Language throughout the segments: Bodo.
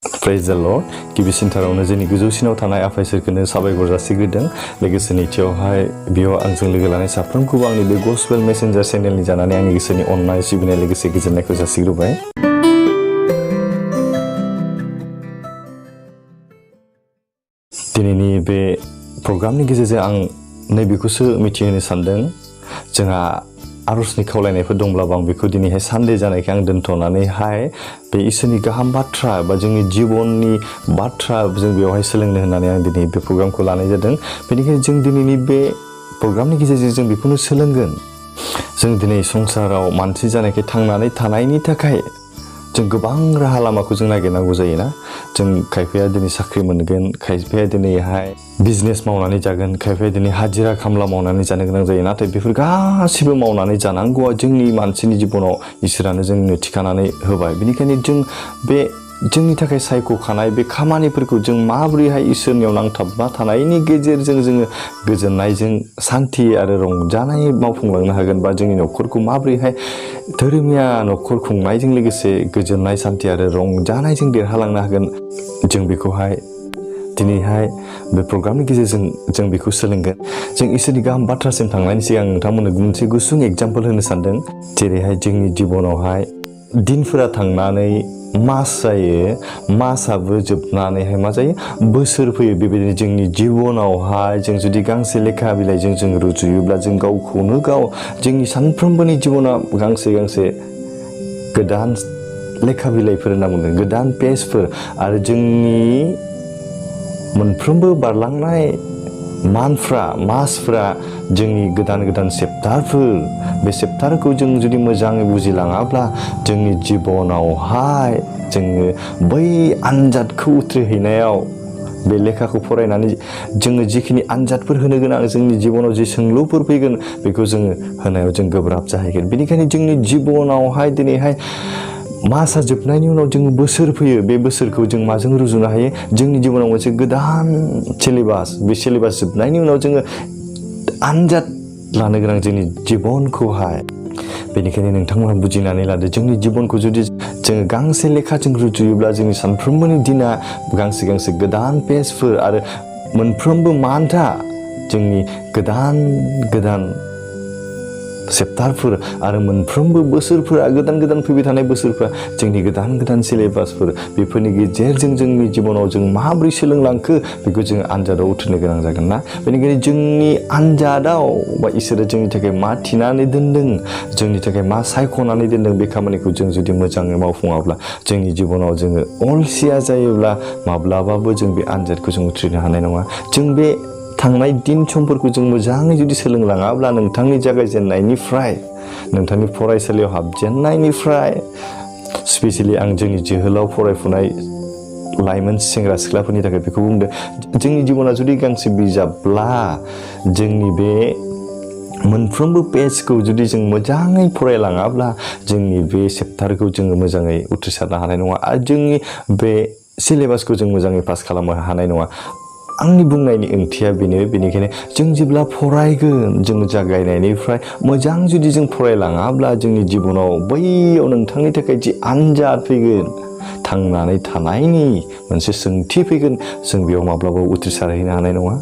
Praise the Lord. गिबिसिनथारावनो जोंनि गोजौसिनाव थानाय आफा इसोरखौनो साबायखर जासिग्रोदों। लोगोसे नैथियावहाय बेयाव आंजों लोगो लानाय साफ्रोमखौबो आंनि बे गस्पेल मेसेन्जार चेनेलनि जानानै आंनि गोसोनि अननाय सिबिनाय लोगोसे गोजोननायखौ जासिग्रोबाय। दिनैनि बे प्रग्रामनि गेजेरजों आं नैबेखौसो मिथिहोनो सानदों। जोंहा आरजनि खावलायनायफोर दंब्लाबो आं बेखौ दिनैहाय सानडे जानायखाय आं दोनथ'नानैहाय बे इसोरनि गाहाम बाथ्रा बा जोंनि जिबननि बाथ्रा जों बेवहाय सोलोंनो होननानै आं दिनै बे प्रग्रामखौ लानाय जादों। बेनिखायनो जों दिनैनि बे प्रग्रामनि गेजेरजों जों बेखौनो सोलोंगोन। जों दिनै संसाराव मानसि जानायखाय थांनानै थानायनि थाखाय जों गोबां राहा लामाखौ जों नागिरनांगौ जायोना। जों खायफाया दिनै साख्रि मोनगोन, खायफाया दिनैहाय बिजनेस मावनानै जागोन, खायफाया दिनै हाजिरा खामला मावनानै जानो गोनां जायो। नाथाय बेफोर गासिबो मावनानै जानांगौआ जोंनि मानसिनि जिबनाव इसोरानो जोंनो थिखानानै होबाय। बेनिखायनो जों बे जोंनि थाखाय सायख'खानाय बे खामानिफोरखौ जों माबोरैहाय इसोरनियाव नांथाबना थानायनि गेजेरजों जोङो गोजोननायजों सान्थि आरो रंजानाय मावफुंलांनो हागोन, बा जोंनि न'खरखौ माबोरैहाय धोरोमिया न'खर खुंनायजों लोगोसे गोजोननाय सान्थि आरो रंजानायजों देरहालांनो हागोन, जों बेखौहाय दिनैहाय बे प्रग्रामनि गेजेरजों जों बेखौ सोलोंगोन। जों इसोरनि गाहाम बाथ्रासिम थांनायनि सिगां नोंथांमोननो मोनसे गुसुं एग्जाम्पल होनो सानदों। जेरैहाय जोंनि जिबनावहाय दिनफोरा थांनानै मास जायो, मासाबो जोबनानैहाय मा जायो, बोसोर फैयो। बेबायदिनो जोंनि जिबनावहाय जों जुदि गांसे लेखा बिलाइजों जों रुजुयोब्ला जों गावखौनो गाव जोंनि सानफ्रोमबोनि जिबना गांसे गांसे गोदान लेखा बिलाइफोर होनना बुंदों, गोदान पेजफोर। आरो जोंनि मोनफ्रोमबो बारलांनाय मानफ्रा मासफ्रा जोंनि गोदान गोदान सेप्टारफोर। बे सेप्टारखौ जों जुदि मोजाङै बुजिलाङाब्ला जोंनि जिबनावहाय जोङो बै आनजादखौ उथ्रिहैनायाव बे लेखाखौ फरायनानै जोङो जिखिनि आनजादफोर होनो गोनां, जोंनि जिबनाव जि सोंलुफोर फैगोन बेखौ जोङो होनायाव जों गोब्राब जाहैगोन। बेनिखायनो जोंनि जिबनावहाय दिनैहाय मासा जोबनायनि उनाव जों बोसोर फैयो। बे बोसोरखौ जों माजों रुजुनो हायो? जोंनि जिबनाव मोनसे गोदान सिलेबास, बे सिलेबास जोबनायनि उनाव जोङो आनजाद लानो गोनां जोंनि जिबनखौहाय। बेनिखायनो नोंथांमोना बुजिनानै लादो, जोंनि जिबनखौ जुदि जोङो गांसे लेखाजों रुजुयोब्ला जोंनि सानफ्रोमबोनि दिना गांसे गांसे गोदान पेजफोर, आरो मोनफ्रोमबो मान्थआ जोंनि गोदान गोदान सेप्टारफोर, आरो मोनफ्रोमबो बोसोरफोरा गोदान गोदान फैबाय थानाय बोसोरफोरा जोंनि गोदान गोदान सिलेबासफोर। बेफोरनि गेजेरजों जोंनि जिबनाव जों माबोरै सोलोंलांखो बेखौ जों आनजादाव उथ्रिनो गोनां जागोन ना। बेनिखायनो जोंनि आनजादाव बा इसोरा जोंनि थाखाय मा थिनानै दोनदों, जोंनि थाखाय मा सायख'नानै दोनदों, बे खामानिखौ जों जुदि मोजाङै मावफुङाब्ला, जोंनि जिबनाव जोङो अलसिया जायोब्ला माब्लाबाबो जों बे आनजादखौ जों उथ्रिनो हानाय नङा। जों बे थांनाय दिन समफोरखौ जों मोजाङै जुदि सोलोंलाङाब्ला, नोंथांनि जागायजेननायनिफ्राय, नोंथांनि फरायसालियाव हाबजेननायनिफ्राय, स्पेसियेलि आं जोंनि जोहोलाव फरायफुनाय लाइमोन सेंग्रा सिख्लाफोरनि थाखाय बेखौ बुंदों, जोंनि जिबना जुदि गांसे बिजाबब्ला जोंनि बे मोनफ्रोमबो पेजखौ जुदि जों मोजाङै फरायलाङाब्ला जोंनि बे सेप्टारखौ जोङो मोजाङै उथ्रिसारनो हानाय नङा, आरो जोंनि बे सिलेबासखौ जों मोजाङै पास खालामनो हानाय नङा। आंनि बुंनायनि ओंथिया बेनो। बेनिखायनो जों जेब्ला फरायगोन, जों जागायनायनिफ्राय मोजां जुदि जों फरायलाङाब्ला जोंनि जिबनाव बैयाव नोंथांनि थाखाय जि आनजाद फैगोन, थांनानै थानायनि मोनसे सोंथि फैगोन, जों बेयाव माब्लाबाबो उथ्रिसारहैनो हानाय नङा।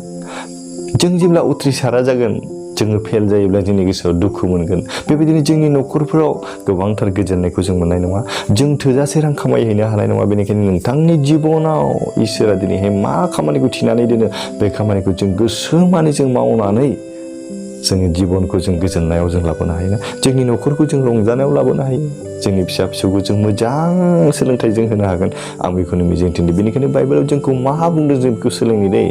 जों जेब्ला उथ्रिसारा जागोन, जोङो फेल जायोब्ला जोंनि गोसोआव दुखु मोनगोन। बेबायदिनो जोंनि न'खरफोराव गोबांथार गोजोननायखौ जों मोननाय नङा। जों थोजासे रां खामायहैनो हानाय नङा। बेनिखायनो नोंथांनि जिबनाव इसोरा दिनैहाय मा खामानिखौ थिनानै दोनो, बे खामानिखौ जों गोसोमानि जों मावनानै जोंनि जिबनखौ जों गोजोननायाव जों लाबोनो हायो ना। जोंनि न'खरखौ जों रंजानायाव लाबोनो हायो। जोंनि फिसा फिसौखौ जों मोजां सोलोंथाइ जों होनो हागोन। आं बेखौनो मिजिंथिदों। बेनिखायनो बाइबेलाव जोंखौ मा बुंदों, जों बेखौ सोलोङो दे।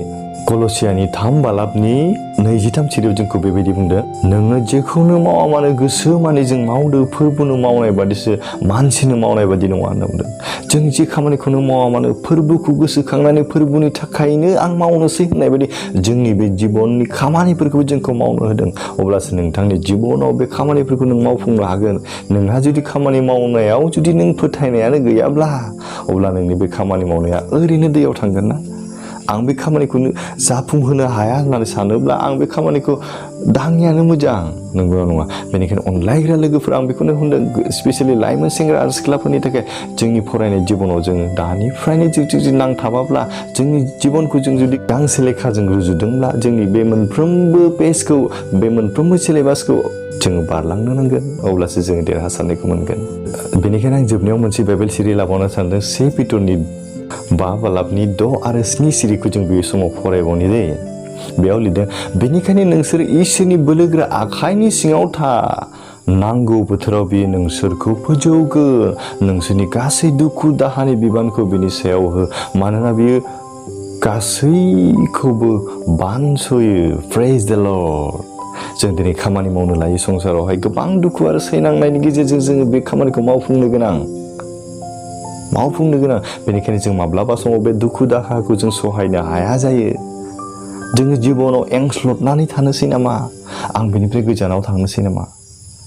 कलसियानि 3:23 जोंखौ बेबायदि बुंदों, नोङो जेखौनो मावा मानो गोसो माने जों मावदो, फोरबोनो मावनाय बादिसो, मानसिनो मावनाय बादि नङा होनना बुंदों। जों जे खामानिखौनो मावा मानो फोरबोखौ गोसोखांनानै फोरबोनि थाखायनो आं मावनोसै होननाय बायदि जोंनि बे जिबननि खामानिफोरखौ जोंखौ मावनो होदों। अब्लासो नोंथांनि जिबनाव बे खामानिफोरखौ नों मावफुंनो हागोन। नोंहा जुदि खामानि मावनायाव जुदि नों फोथायनायानो गैयाब्ला, अब्ला नोंनि बे खामानि मावनाया ओरैनो दैयाव थांगोन ना। आं बे खामानिखौ जाफुंहोनो हाया होननानै सानोब्ला आं बे खामानिखौ दाङियानो मोजां नंगौ नङा बेनिखायनो अनलायग्रा लोगोफोर आं बेखौनो होनदों स्पेसियेलि लाइमोन सेंग्रा आरो सिख्लाफोरनि थाखाय जोंनि फरायनाय जिबनाव जोङो दानिफ्रायनो जुदि नांथाबाब्ला जोंनि जिबनखौ जों जुदि गांसे लेखाजों रुजुदोंब्ला जोंनि बे मोनफ्रोमबो पेजखौ बे मोनफ्रोमबो सिलेबासखौ जोङो बारलांनो नांगोन अब्लासो जोङो देरहासारनायखौ मोनगोन बेनिखायनो आं जोबनायाव मोनसे बाइबेल सिरि लाबावनो सानदों 1 पिटरनि 5 बालाबनि 6 आरो 7 सिरिखौ जों बे समाव फरायबावनि दे बेयाव लिरदों बेनिखायनो नोंसोर इसोरनि बोलोगोरा आखाइनि सिङाव था नांगौ बोथोराव बियो नोंसोरखौ फोजौगोन नोंसोरनि गासै दुखु दाहानि बिबानखौ बिनि सायाव हो मानोना बियो गासैखौबो बानस'यो प्रेज द लर्ड जों दिनै खामानि मावनो लायो संसारावहाय गोबां दुखु आरो सैनांनायनि गेजेरजों जोङो बे खामानिखौ मावफुंनो गोनां बेनिखायनो जों माब्लाबा समाव बे दुखु दाहाखौ जों सहायनो हाया जायो जोङो जिबनाव एंस्लदनानै थानोसै नामा आं बेनिफ्राय गोजानाव थांनोसै नामा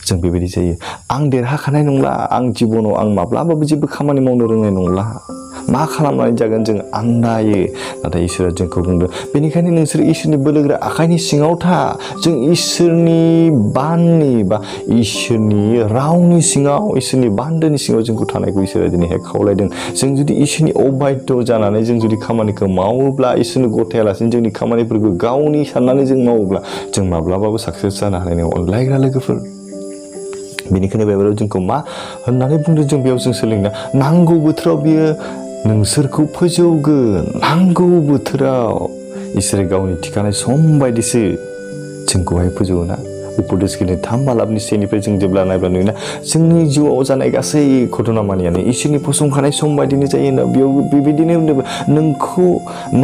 जों बेबायदि जायो आं देरहाखानाय नंला आं जिबनाव आं माब्लाबाबो जेबो खामानि मावनो रोंनाय नंला मा खालामनानै जागोन जों आन्दायो नाथाय इसोरा जोंखौ बुंदों बेनिखायनो नोंसोर इसोरनि बोलोगोरा आखाइनि सिङाव था जों इसोरनि बाननि बा इसोरनि रावनि सिङाव इसोरनि बान्दोनि सिङाव जोंखौ थानायखौ इसोरा दिनैहाय खावलायदों जों जुदि इसोरनि अबाध्य जानानै जों जुदि खामानिखौ मावोब्ला इसोरनो गथायालासिनो जोंनि खामानिफोरखौ गावनि साननानै जों मावोब्ला जों माब्लाबाबो साक्सेस जानो हानाय नङा अनलायग्रा लोगोफोर बेनिखायनो बाइबेलाव जोंखौ मा होननानै बुंदों जों बेयाव जों सोलोंदों नांगौ बोथोराव बियो नोंसोरखौ फोजौगोन नांगौ बोथोराव इसोर गावनि थिखानाय सम बायदिसो जोंखौहाय फोजौना उपदेशगिरि 3 बालाबनि 1निफ्राय जों जेब्ला नायब्ला नुयोना जोंनि जिउआव जानाय गासै घटनामानियानो इसोरनि फसंखानाय सम बायदिनो जायो ना बेयाव बेबायदिनो नोंखौ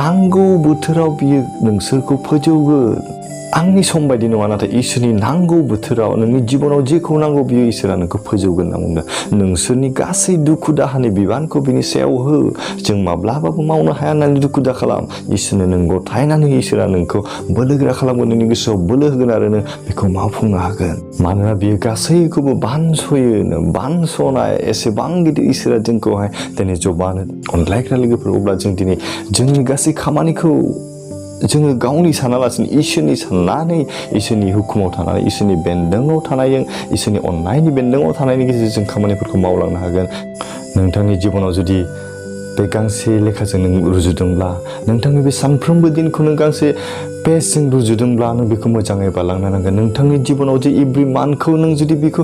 नांगौ बोथोराव बियो नोंसोरखौ फोजौगोन आंनि सम बायदि नङा नाथाय इसोरनि नांगौ बोथोराव नोंनि जिबनाव जेखौ नांगौ बियो इसोरा नोंखौ फोजौगोन होनना बुंदों नोंसोरनि गासै दुखु दाहानि बिबानखौ बिनि सायाव हो जों माब्लाबाबो मावनो हाया होननानै दुखु दा खालाम इसोरनो नों गथायनानै इसोरा नोंखौ बोलोगोरा खालामगोन नोंनि गोसोआव बोलो होगोन आरो नों बेखौ मावफुंनो हागोन मानोना बियो गासैखौबो बानस'यो बानस'नाय एसेबां गिदिर इसोरा जोंखौहाय दिनै जबानो अनलायग्रा लोगोफोर अब्ला जों दिनै जोंनि गासै खामानिखौ जोङो गावनि सानालासिनो इसोरनि साननानै इसोरनि हुकुमाव थानानै इसोरनि बेन्दोङाव थानायजों इसोरनि अननायनि बेन्दोङाव थानायनि गेजेरजों खामानिफोरखौ मावलांनो हागोन नोंथांनि जिबनाव जुदि बे गांसे लेखाजों नों रुजुदोंब्ला नोंथांनि बे सानफ्रोमबो दिनखौ नों गांसे पेजजों रुजुदोंब्ला नों बेखौ मोजाङै बारलांनो नांगोन नोंथांनि जिबनाव जे एभ्रि मान्थखौ नों जुदि बेखौ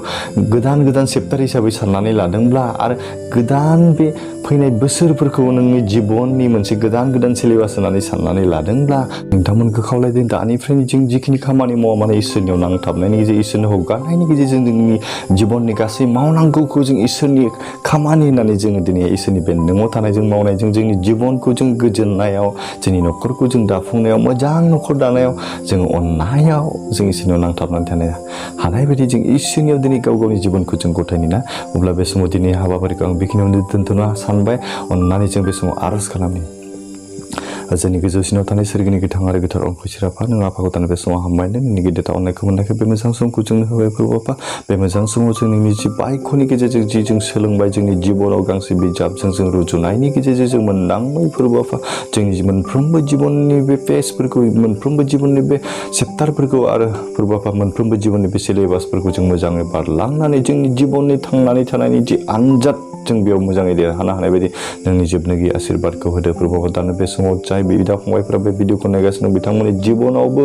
गोदान चेप्टार हिसाबै साननानै लादोंब्ला आरो गोदान बे फैनाय बोसोरफोरखौ नोंनि जिबननि मोनसे गोदान सिलेबास होननानै साननानै लादोंब्ला नोंथांमोनखौ खावलायदों दानिफ्रायनो जों जिखिनि खामानि मावा माने इसोरनियाव नांथाबनायनि गेजेरजों इसोरनो हगारनायनि गेजेरजों जोंनि जिबननि गासै मावनांगौखौ जों इसोरनि खामानि होननानै जोङो दिनै इसोरनि बेन्दोङाव थानायजों मावनायजों जोंनि जिबनखौ जों गोजोननायाव जोंनि न'खरखौ जों दाफुंनायाव मोजां न'खर दानायाव जों अननायाव जों इसोरनियाव नांथाबनानै थानो हानाय बायदि जों इसोरनियाव दिनै गाव गावनि जिबनखौ जों गथायनो ना अब्ला बे समाव दिनै हाबाफारिखौ आं बेखिनियावनो दोनथ'नो सानबाय अननानै जों बे समाव आरज खालामनि जोंनि गोजौसिनाव थानाय सोरगिनि गोथां आरो गोथार अनखौ आफा नों आफाखौ दानो बे समाव हामबायदों नोंनि गिदिर अननायखौ मोननायखाय बे मोजां समखौ जोंनो होबाय फोरबो आफा बे मोजां समाव जों नोंनि जि बाइकनि गेजेरजों जि जों सोलोंबाय जोंनि जिबनाव गांसे बिजाबजों जों रुजुनायनि गेजेरजों जों मोनदांबाय फोरबो आफा जोंनि मोनफ्रोमबो जिबननि बे पेजफोरखौ मोनफ्रोमबो जिबननि बे चेप्टारफोरखौ आरो फोरबो आफा मोनफ्रोमबो जिबननि बे सिलेबासफोरखौ जों मोजाङै बारलांनानै जोंनि जिबननि थांनानै थानायनि जि आनजाद जों बेयाव मोजाङै देरहानो हानाय बायदि नोंनि जोबनोगि आशीर्बादखौ होदो फोरबो आफा दानो बे समाव जाय बिदा फंबायफोरा बे भिडिअखौ नायगासिनो बिथांमोननि जिबनावबो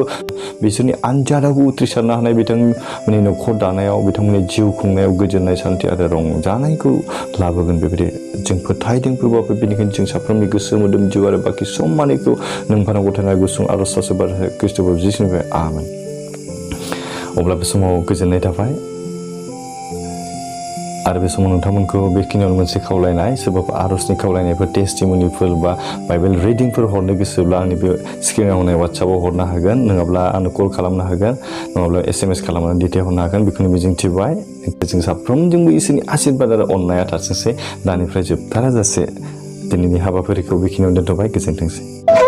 बिसोरनि आनजादावबो उथ्रिसारनो हानाय बिथांमोननि न'खर दानायाव बिथांमोननि जिउ खुंनायाव गोजोननाय सान्थि आरो रंजानायखौ लाबोगोन बेबायदि जों फोथायदों फोरबो आफा बेनिखायनो जों साफ्रोमनि गोसो मोदोम जिउ आरो बाखि सम्मानिखौ नों फानाव गथायनाय गुसुं आरज सासेबार ख्रिस्ट'फोर जिसुनिफ्राय आमेन अब्ला बे समाव गोजोननाय थाबाय आरो बे समाव नोंथांमोनखौ बेखिनियावनो मोनसे खावलायनाय सोरबाफोर आरजनि खावलायनायफोर टेस्टिमनिफोर बा बाइबेल रिडिंफोर हरनो गोसोब्ला आंनि बे स्क्रिनाव होनाय वाट्सएपआव हरनो हागोन नङाब्ला आंनो कल खालामनो हागोन नङाब्ला SMS खालामनानै दैथायहरनो हागोन बेखौनो मिजिंथिबाय जों साफ्रोमजोंबो इसोरनि आशीर्बाद आरो अननाया थाथोंसै दानिफ्राय जोबथाराजासे दिनैनि हाबाफारिखौ बेखिनियावनो दोनथ'बाय गोजोनथोंसै